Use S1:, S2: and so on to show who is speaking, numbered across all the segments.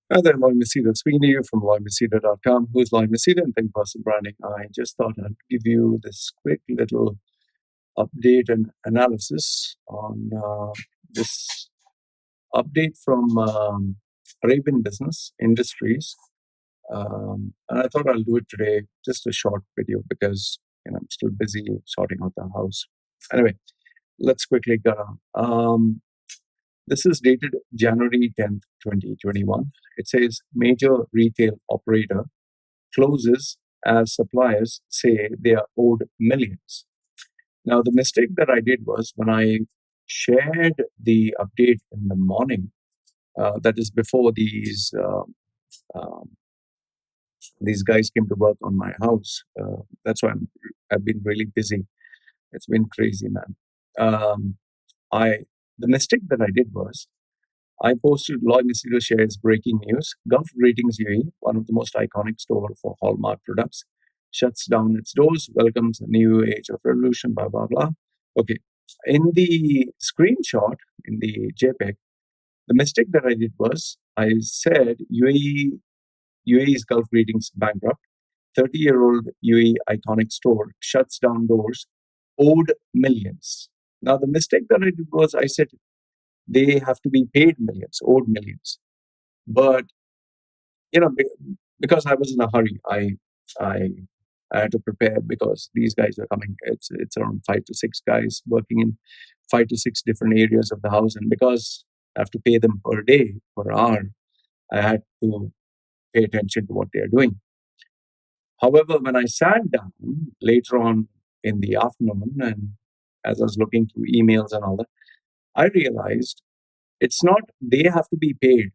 S1: Hi there, Loy Machedo speaking to you from loymachedo.com. Who's Loy Machedo and Think Personal Branding? I just thought I'd give you this quick little update and analysis on this update from Arabian Business Industries. And I thought I'll do it today, just a short video because I'm still busy sorting out the house. Anyway, let's quickly go on. This is dated January 10th, 2021. It says major retail operator closes as suppliers say they are owed millions. Now, the mistake that I did was when I shared the update in the morning, that is before these guys came to work on my house. That's why I've been really busy. It's been crazy, man. I The mistake that I did was I posted Loy Machedo shares breaking news. Gulf Greetings UAE, one of the most iconic store for Hallmark products, shuts down its doors, welcomes a new age of revolution, blah, blah, blah. Okay. In the screenshot, in the JPEG, the mistake that I did was I said UAE's Gulf Greetings bankrupt. 30-year-old UAE iconic store shuts down doors, owed millions. Now, the mistake that I did was I said they have to be paid millions, owed millions. But because I was in a hurry, I had to prepare because these guys are coming. It's around 5 to 6 guys working in 5 to 6 different areas of the house, and because I have to pay them per day, per hour, I had to pay attention to what they are doing. However, when I sat down later on in the afternoon, and as I was looking through emails and all that, I realized it's not they have to be paid,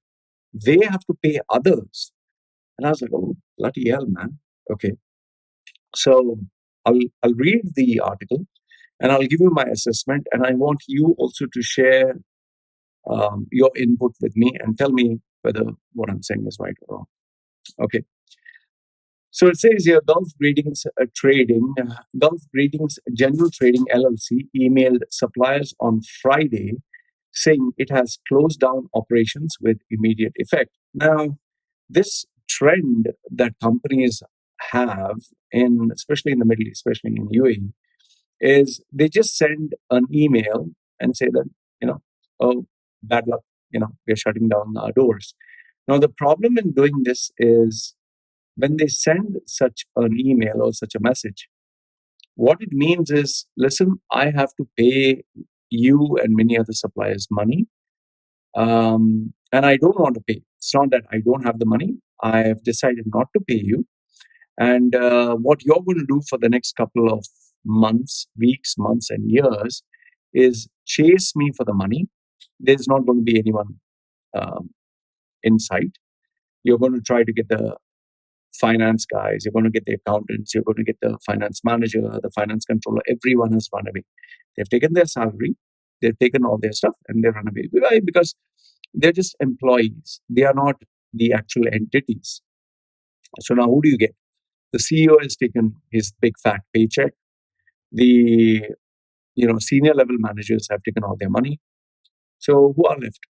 S1: they have to pay others. And I was like, oh, bloody hell, man. Okay. So I'll read the article and I'll give you my assessment. And I want you also to share your input with me and tell me whether what I'm saying is right or wrong. Okay. So it says here Gulf Greetings General Trading LLC emailed suppliers on Friday saying it has closed down operations with immediate effect. Now, this trend that companies have especially in the Middle East, especially in UAE, is they just send an email and say that, oh, bad luck, we're shutting down our doors. Now, the problem in doing this is when they send such an email or such a message, what it means is, listen, I have to pay you and many other suppliers money. And I don't want to pay. It's not that I don't have the money. I have decided not to pay you. And what you're going to do for the next couple of months, weeks, months, and years is chase me for the money. There's not going to be anyone in sight. You're going to try to get the finance guys, you're going to get the accountants, you're going to get the finance manager, the finance controller. Everyone has run away. They've taken their salary, they've taken all their stuff, and they run away. Why? Because they're just employees. They are not the actual entities. So now who do you get? The CEO has taken his big fat paycheck. The senior level managers have taken all their money. So who are left?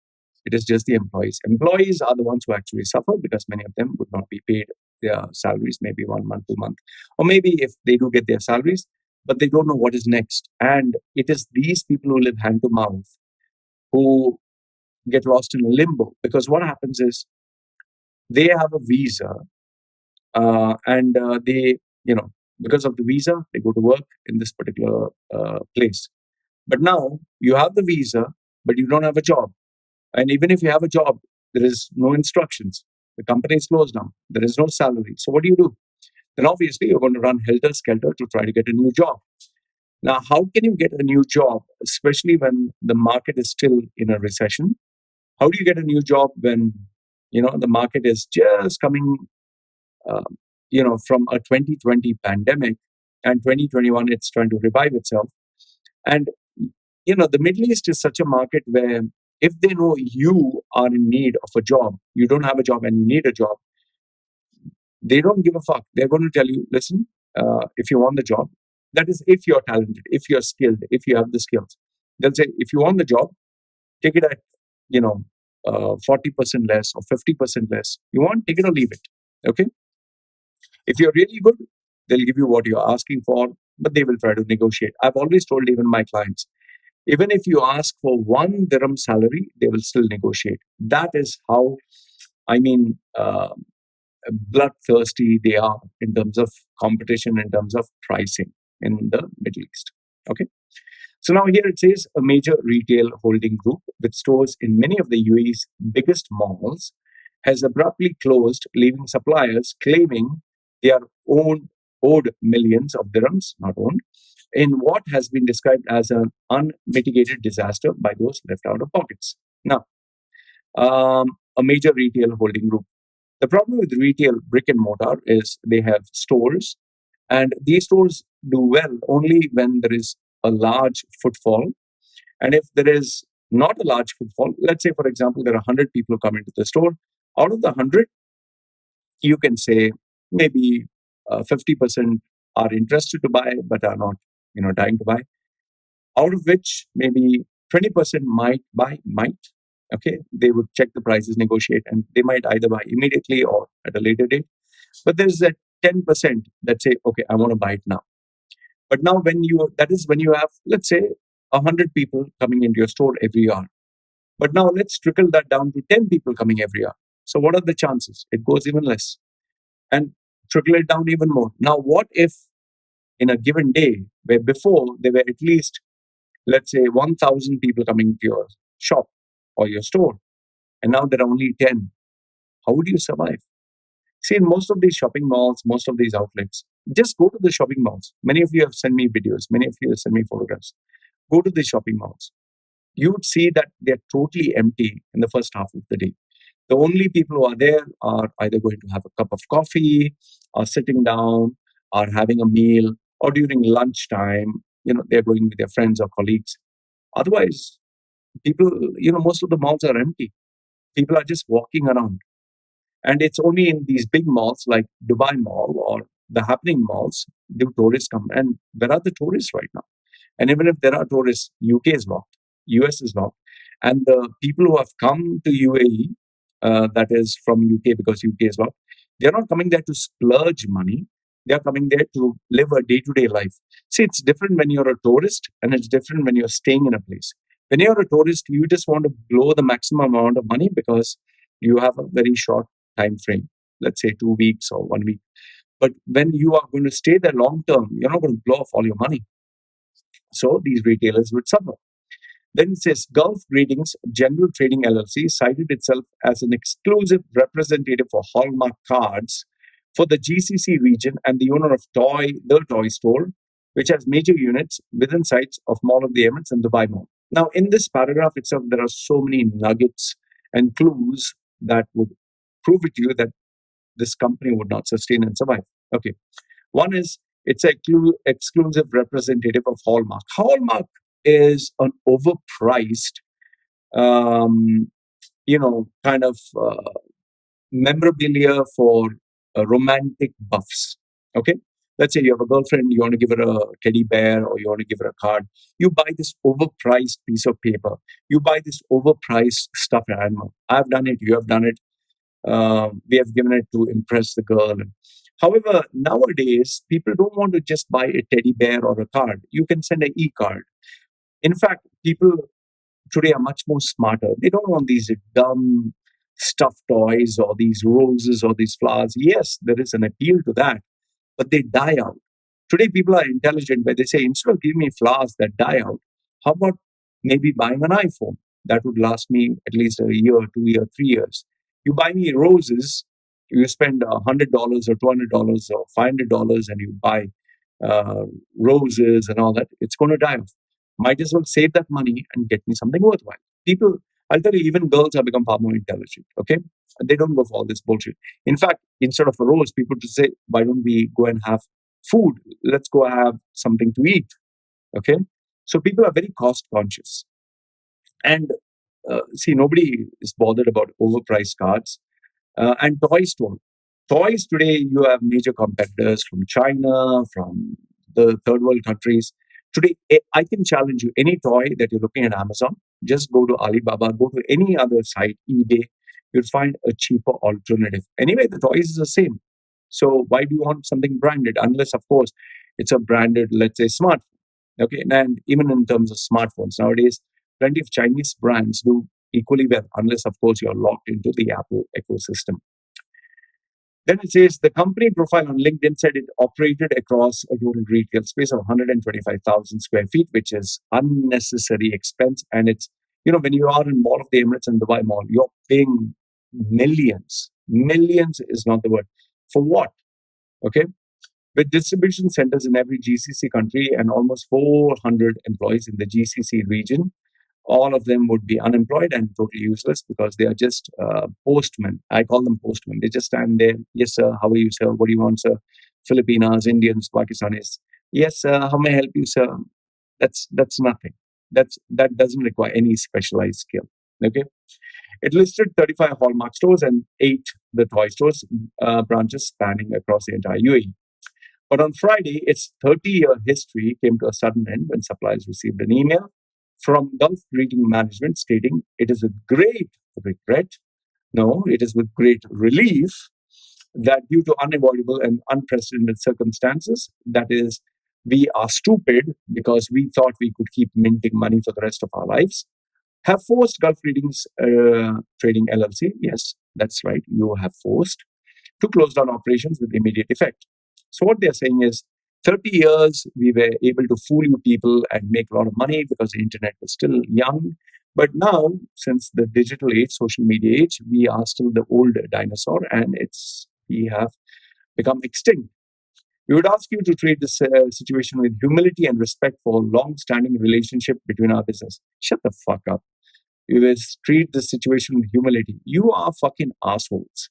S1: It is just the employees. Employees are the ones who actually suffer because many of them would not be paid their salaries, maybe 1 month, 2 months, or maybe if they do get their salaries, but they don't know what is next. And it is these people who live hand to mouth who get lost in limbo, because what happens is they have a visa and they, because of the visa, they go to work in this particular place. But now you have the visa, but you don't have a job. And even if you have a job, there is no instructions. The company is closed down. There is no salary. So what do? Then obviously you're going to run helter-skelter to try to get a new job. Now, how can you get a new job, especially when the market is still in a recession? How do you get a new job when, the market is just coming, from a 2020 pandemic, and 2021, it's trying to revive itself. And, the Middle East is such a market where if they know you are in need of a job, you don't have a job and you need a job, they don't give a fuck. They're going to tell you, listen, if you want the job, that is if you're talented, if you're skilled, if you have the skills. They'll say, if you want the job, take it at, 40% less or 50% less. You want, take it or leave it. Okay. If you're really good, they'll give you what you're asking for, but they will try to negotiate. I've always told even my clients, even if you ask for 1 dirham salary, they will still negotiate. That is how, I mean, bloodthirsty they are in terms of competition, in terms of pricing in the Middle East. Okay. So now here it says a major retail holding group with stores in many of the UAE's biggest malls has abruptly closed, leaving suppliers claiming they are owed millions of dirhams, not owned, in what has been described as an unmitigated disaster by those left out of pockets. Now, a major retail holding group. The problem with retail brick and mortar is they have stores, and these stores do well only when there is a large footfall. And if there is not a large footfall, let's say, for example, there are 100 people who come into the store, out of the 100, you can say maybe 50% are interested to buy but are not, dying to buy. Out of which maybe 20% might. Okay, they would check the prices, negotiate, and they might either buy immediately or at a later date. But there's that 10% that say, okay, I want to buy it now. But now that is when you have, let's say, 100 people coming into your store every hour. But now let's trickle that down to 10 people coming every hour. So what are the chances? It goes even less. And trickle it down even more. Now, what if in a given day, where before there were at least, let's say, 1,000 people coming to your shop or your store, and now there are only 10, how would you survive? See, in most of these shopping malls, most of these outlets, just go to the shopping malls. Many of you have sent me videos, many of you have sent me photographs. Go to the shopping malls. You would see that they're totally empty in the first half of the day. The only people who are there are either going to have a cup of coffee, or sitting down, or having a meal, or during lunchtime, they're going with their friends or colleagues. Otherwise, people, most of the malls are empty. People are just walking around. And it's only in these big malls like Dubai Mall or the happening malls do tourists come. And where are the tourists right now? And even if there are tourists, UK is locked, US is locked. And the people who have come to UAE, that is from UK because UK is locked, they're not coming there to splurge money. They're coming there to live a day-to-day life. See, it's different when you're a tourist and it's different when you're staying in a place. When you're a tourist, you just want to blow the maximum amount of money because you have a very short time frame, let's say 2 weeks or 1 week. But when you are going to stay there long term, you're not going to blow off all your money. So these retailers would suffer. Then it says Gulf Greetings General Trading LLC cited itself as an exclusive representative for Hallmark cards for the GCC region and the owner of the toy store, which has major units within sites of Mall of the Emirates and Dubai Mall. Now, in this paragraph itself, there are so many nuggets and clues that would prove it to you that this company would not sustain and survive. Okay. One is it's an exclusive representative of Hallmark. Hallmark is an overpriced, kind of memorabilia for romantic buffs. Okay. Let's say you have a girlfriend, you want to give her a teddy bear or you want to give her a card. You buy this overpriced piece of paper. You buy this overpriced stuffed animal. I've done it. You have done it. We have given it to impress the girl. However, nowadays, people don't want to just buy a teddy bear or a card. You can send an e-card. In fact, people today are much more smarter. They don't want these dumb stuffed toys or these roses or these flowers. Yes, there is an appeal to that, but they die out. Today, people are intelligent where they say, instead of giving me flowers that die out, how about maybe buying an iPhone that would last me at least a year, 2 years, 3 years? You buy me roses, you spend $100 or $200 or $500 and you buy roses and all that, it's going to die off. Might as well save that money and get me something worthwhile. People, I'll tell you, even girls have become far more intelligent, okay? They don't go for all this bullshit. In fact, instead of a rose, people just say, why don't we go and have food? Let's go have something to eat, okay? So people are very cost conscious. And see, nobody is bothered about overpriced cards. And toy store. Toys today, you have major competitors from China, from the third world countries. Today, I can challenge you, any toy that you're looking at Amazon, Just go to Alibaba, go to any other site, eBay, you'll find a cheaper alternative. Anyway, the toys is the same. So why do you want something branded? Unless, of course, it's a branded, let's say, smartphone. Okay, and even in terms of smartphones nowadays, plenty of Chinese brands do equally well, unless, of course, you're locked into the Apple ecosystem. Then it says the company profile on LinkedIn said it operated across a total retail space of 125,000 square feet, which is unnecessary expense. And it's, when you are in Mall of the Emirates and Dubai Mall, you're paying millions. Millions is not the word. For what? Okay. With distribution centers in every GCC country and almost 400 employees in the GCC region, all of them would be unemployed and totally useless because they are just postmen. I call them postmen. They just stand there. Yes, sir. How are you, sir? What do you want, sir? Filipinas, Indians, Pakistanis. Yes, sir. How may I help you, sir? That's nothing. That doesn't require any specialized skill. Okay. It listed 35 Hallmark stores and 8 the toy stores branches spanning across the entire UAE. But on Friday, its 30-year history came to a sudden end when suppliers received an email from Gulf Greeting Management stating it is with great regret, no, it is with great relief that due to unavoidable and unprecedented circumstances, that is, we are stupid because we thought we could keep minting money for the rest of our lives, have forced Gulf Greetings Trading LLC, yes, that's right, you have forced, to close down operations with immediate effect. So what they're saying is 30 years we were able to fool you people and make a lot of money because the internet was still young. But now, since the digital age, social media age, we are still the old dinosaur and we have become extinct. We would ask you to treat this situation with humility and respect for long-standing relationship between our business. Shut the fuck up. You will treat the situation with humility. You are fucking assholes.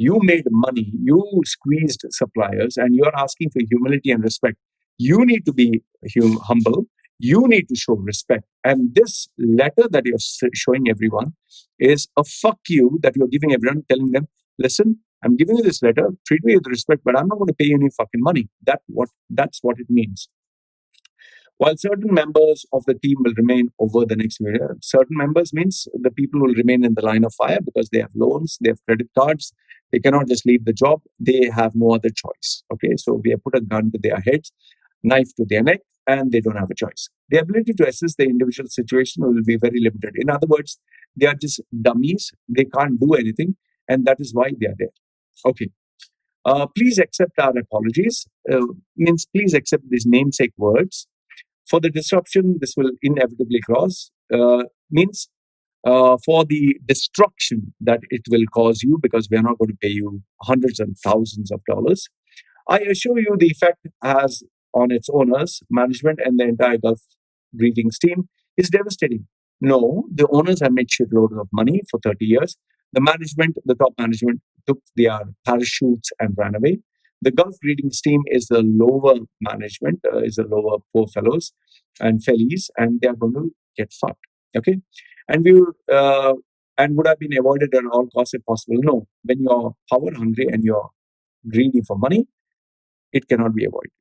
S1: You made money, you squeezed suppliers, and you're asking for humility and respect. You need to be humble. You need to show respect. And this letter that you're showing everyone is a fuck you that you're giving everyone, telling them, listen, I'm giving you this letter, treat me with respect, but I'm not going to pay you any fucking money. That's what it means. While certain members of the team will remain over the next year, certain members means the people will remain in the line of fire because they have loans, they have credit cards, they cannot just leave the job, they have no other choice. Okay, so we have put a gun to their heads, knife to their neck, and they don't have a choice. The ability to assess the individual situation will be very limited. In other words, they are just dummies, they can't do anything, and that is why they are there. Okay. Please accept our apologies. Means please accept these namesake words. For the disruption, this will inevitably cause, means for the destruction that it will cause you, because we are not going to pay you hundreds and thousands of dollars. I assure you the effect has on its owners, management, and the entire Gulf Greetings team is devastating. No, the owners have made shitloads of money for 30 years. The management, the top management, took their parachutes and ran away. The Gulf Greetings team is the lower management, is the lower poor fellows and fellies, and they are going to get fucked. Okay, and would have been avoided at all costs if possible. No, when you're power hungry and you're greedy for money, it cannot be avoided.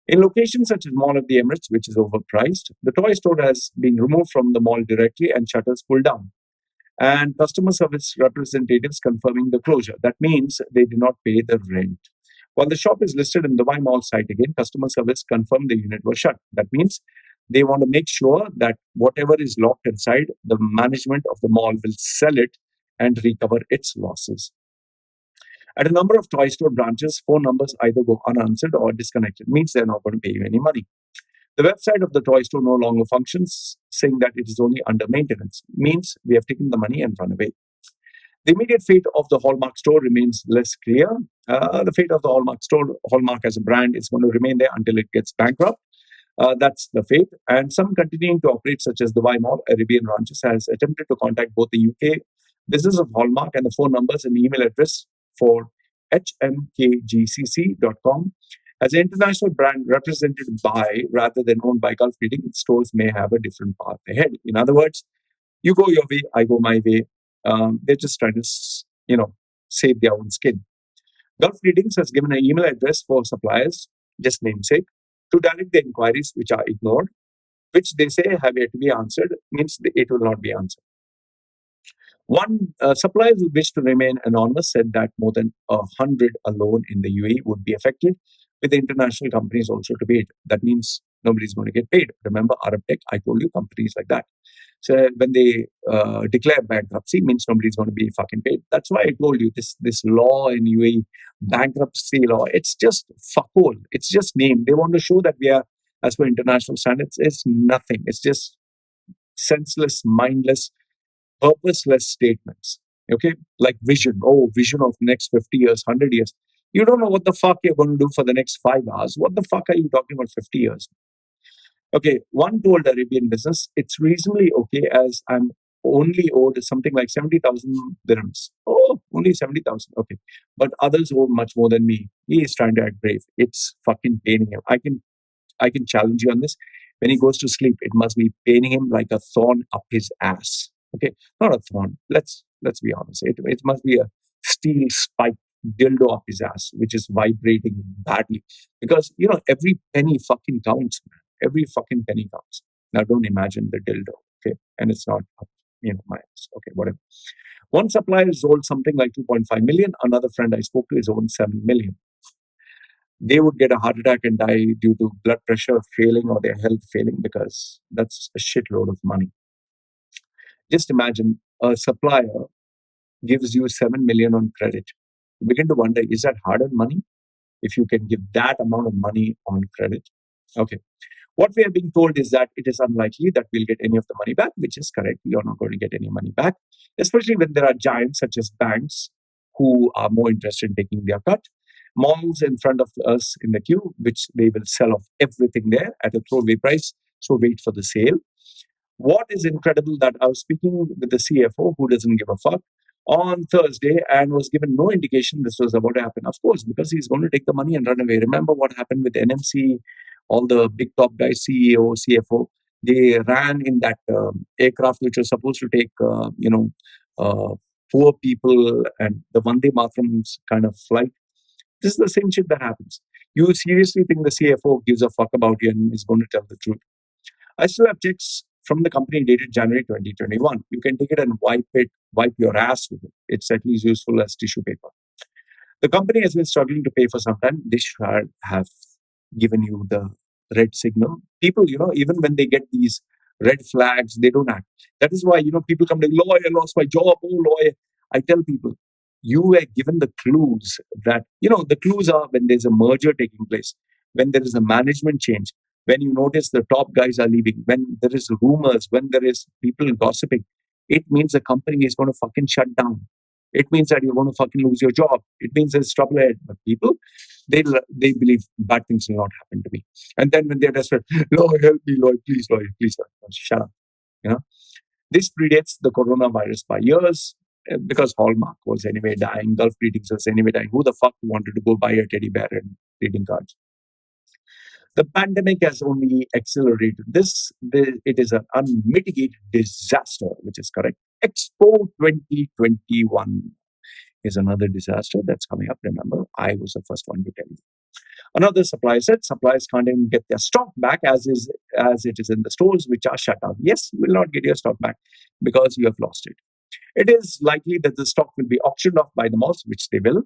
S1: In locations such as Mall of the Emirates, which is overpriced, the toy store has been removed from the mall directly and shutters pulled down. And customer service representatives confirming the closure. That means they did not pay the rent. While the shop is listed in the Dubai Mall site again, customer service confirmed the unit was shut. That means they want to make sure that whatever is locked inside, the management of the mall will sell it and recover its losses. At a number of toy store branches, phone numbers either go unanswered or disconnected, means they're not going to pay you any money. The website of the toy store no longer functions, saying that it is only under maintenance, means we have taken the money and run away. The immediate fate of the Hallmark store remains less clear. The fate of the Hallmark store, Hallmark as a brand, is going to remain there until it gets bankrupt. That's the fate. And some continuing to operate, such as Dubai Mall, Arabian branches, has attempted to contact both the UK business of Hallmark and the phone numbers and email address for hmkgcc.com. As an international brand represented by rather than owned by Gulf Greeting, its stores may have a different path ahead. In other words, you go your way, I go my way. They're just trying to, save their own skin. Gulf Greetings has given an email address for suppliers, just namesake, to direct the inquiries which are ignored. which they say have yet to be answered, means it will not be answered. One supplier who wished to remain anonymous said that more than 100 alone in the UAE would be affected, with the international companies also to pay it. That means nobody's going to get paid. Remember Arab Tech? I told you companies like that. So when they declare bankruptcy, means nobody's going to be fucking paid. That's why I told you this law in UAE, bankruptcy law, it's just fuck all. It's just name. They want to show that we are, as per international standards, it's nothing. It's just senseless, mindless, purposeless statements. Okay, like vision. Oh, vision of next 50 years, 100 years. You don't know what the fuck you're going to do for the next 5 hours. What the fuck are you talking about 50 years? Okay, one told Arabian Business, it's reasonably okay as I'm only owed something like 70,000 dirhams. Oh, only 70,000. Okay. But others owe much more than me. He is trying to act brave. It's fucking paining him. I can challenge you on this. When he goes to sleep, it must be paining him like a thorn up his ass. Okay, not a thorn. Let's be honest. It must be a steel spike dildo up his ass, which is vibrating badly. Because every penny fucking counts, man. Every fucking penny counts. Now don't imagine the dildo. Okay, and it's not up, my ass. Okay, whatever. One supplier sold something like 2.5 million. Another friend I spoke to is owned 7 million. They would get a heart attack and die due to blood pressure failing or their health failing, because that's a shitload of money. Just imagine a supplier gives you 7 million on credit. You begin to wonder, is that hard-earned money? If you can give that amount of money on credit. Okay. What we are being told is that it is unlikely that we'll get any of the money back, which is correct. We are not going to get any money back, especially when there are giants such as banks who are more interested in taking their cut. Malls in front of us in the queue, which they will sell off everything there at a throwaway price. So wait for the sale. What is incredible that I was speaking with the CFO who doesn't give a fuck on Thursday and was given no indication this was about to happen. Of course, because he's going to take the money and run away. Remember what happened with NMC, all the big top guys, CEO, CFO, they ran in that aircraft which was supposed to take, uh, poor people and the Vande Matarams kind of flight. This is the same shit that happens. You seriously think the CFO gives a fuck about you and is going to tell the truth? I still have checks from the company dated January 2021. You can take it and wipe your ass with it. It's at least useful as tissue paper. The company has been struggling to pay for some time. They should have given you the red signal. People, even when they get these red flags, they don't act. That is why, people come to, Loy, I lost my job. Oh, Loy. I tell people, you were given the clues that, the clues are when there's a merger taking place, when there is a management change, when you notice the top guys are leaving, when there is rumors, when there is people gossiping, it means the company is going to fucking shut down. It means that you're going to fucking lose your job. It means there's trouble ahead. But people, they believe bad things will not happen to me. And then when they're desperate, Lord, help me, Lord, please, Lord, please, Lord. Shut up. This predates the coronavirus by years, because Hallmark was anyway dying, Gulf Greetings was anyway dying. Who the fuck wanted to go buy a teddy bear and greeting cards? The pandemic has only accelerated this. It is an unmitigated disaster, which is correct. Expo 2021 is another disaster that's coming up. Remember, I was the first one to tell you. Another supplier said suppliers can't even get their stock back as it is in the stores, which are shut down. Yes, you will not get your stock back because you have lost it. It is likely that the stock will be auctioned off by the malls, which they will.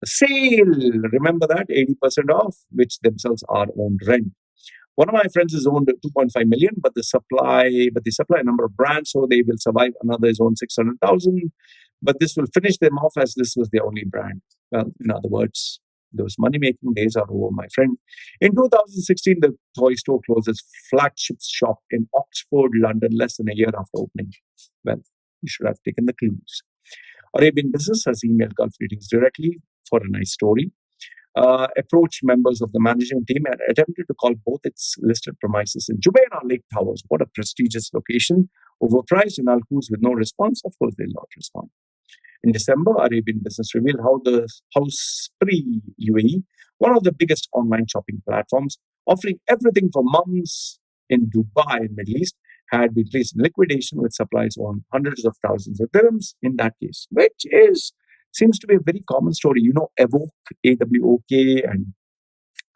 S1: Sale, remember that 80% off, which themselves are owned rent. One of my friends is owned 2.5 million, but they supply a number of brands, so they will survive. Another is owned 600,000, but this will finish them off as this was their only brand. Well, in other words, those money-making days are over, my friend. In 2016, the toy store closed its flagship shop in Oxford, London, less than a year after opening. Well, you should have taken the clues. Arabian Business has emailed Gulf Greetings directly for a nice story. Approached members of the management team and attempted to call both its listed premises in Jumeirah Lake Towers. What a prestigious location. Overpriced in Al Quds with no response. Of course, they'll not respond. In December, Arabian Business revealed how Spree UAE, one of the biggest online shopping platforms, offering everything for mums in Dubai and Middle East, had been placed in liquidation with supplies on hundreds of thousands of dirhams in that case, which seems to be a very common story. Evoke, AWOK, and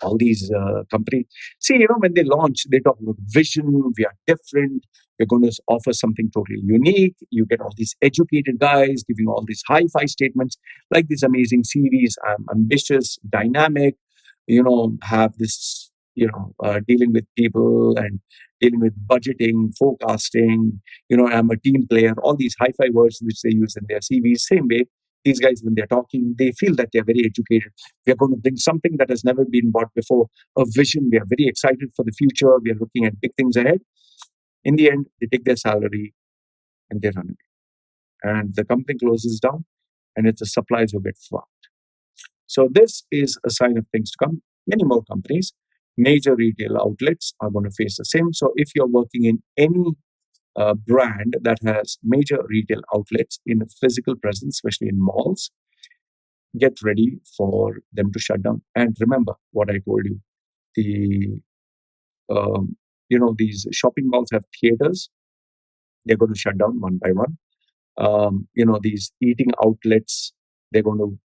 S1: All these companies. See, when they launch, they talk about vision. We are different. We're going to offer something totally unique. You get all these educated guys giving all these hi-fi statements, like these amazing CVs. I'm ambitious, dynamic. Have this. Dealing with people and dealing with budgeting, forecasting. I'm a team player. All these hi-fi words which they use in their CVs. Same way, these guys, when they're talking, they feel that they're very educated. We are going to bring something that has never been bought before, a vision. We are very excited for the future. We are looking at big things ahead. In the end, they take their salary and they run away. And the company closes down, and it's the suppliers who get fucked. So this is a sign of things to come. Many more companies, major retail outlets are going to face the same. So if you're working in any brand that has major retail outlets in a physical presence, especially in malls, get ready for them to shut down. And remember what I told you. These shopping malls have theaters. They're going to shut down one by one. These eating outlets, they'll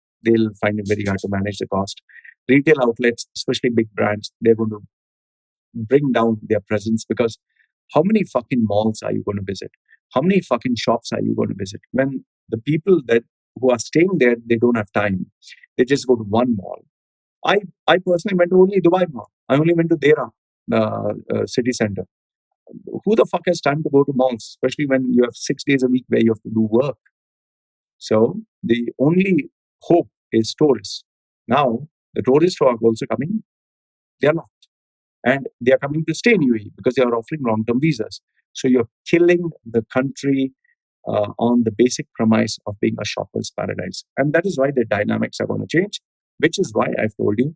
S1: find it very hard to manage the cost. Retail outlets, especially big brands, they're going to bring down their presence, because how many fucking malls are you going to visit? How many fucking shops are you going to visit? When the people who are staying there, they don't have time. They just go to one mall. I personally went to only Dubai Mall. I only went to Dera city center. Who the fuck has time to go to malls, especially when you have 6 days a week where you have to do work? So the only hope is tourists. Now, the tourists who are also coming, they are not. And they are coming to stay in UAE because they are offering long-term visas. So you're killing the country on the basic premise of being a shopper's paradise. And that is why the dynamics are going to change, which is why I've told you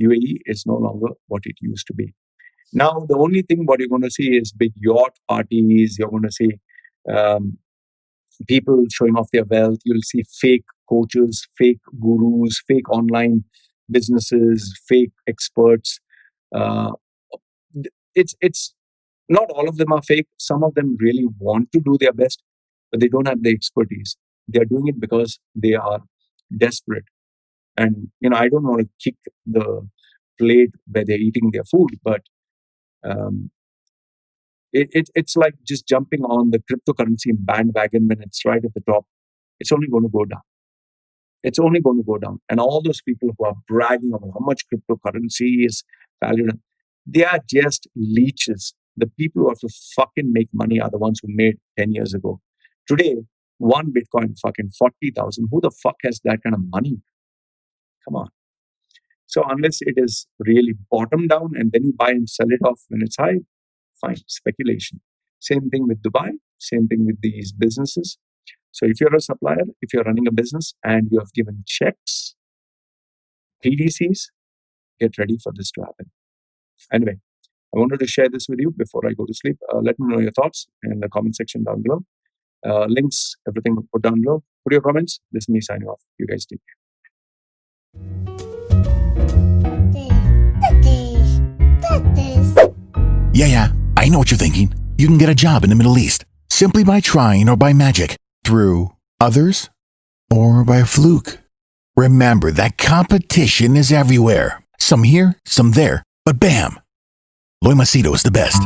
S1: UAE is no longer what it used to be. Now, the only thing what you're going to see is big yacht parties. You're going to see people showing off their wealth. You'll see fake coaches, fake gurus, fake online businesses, fake experts. It's not all of them are fake. Some of them really want to do their best, but they don't have the expertise. They're doing it because they are desperate. And I don't want to kick the plate where they're eating their food, but it's like just jumping on the cryptocurrency bandwagon when it's right at the top. It's only going to go down. It's only going to go down. And all those people who are bragging about how much cryptocurrency is valued, they are just leeches. The people who have to fucking make money are the ones who made 10 years ago. Today, one Bitcoin fucking 40,000. Who the fuck has that kind of money? Come on. So unless it is really bottom down and then you buy and sell it off when it's high, fine, speculation. Same thing with Dubai, same thing with these businesses. So if you're a supplier, if you're running a business and you have given checks, PDCs, get ready for this to happen. Anyway, I wanted to share this with you before I go to sleep. Let me know your thoughts in the comment section down below. Links, everything put down below. Put your comments. This is me signing off. You guys take care.
S2: Yeah, I know what you're thinking. You can get a job in the Middle East simply by trying or by magic, through others, or by fluke. Remember that competition is everywhere. Some here, some there, but bam! Loy Machedo is the best.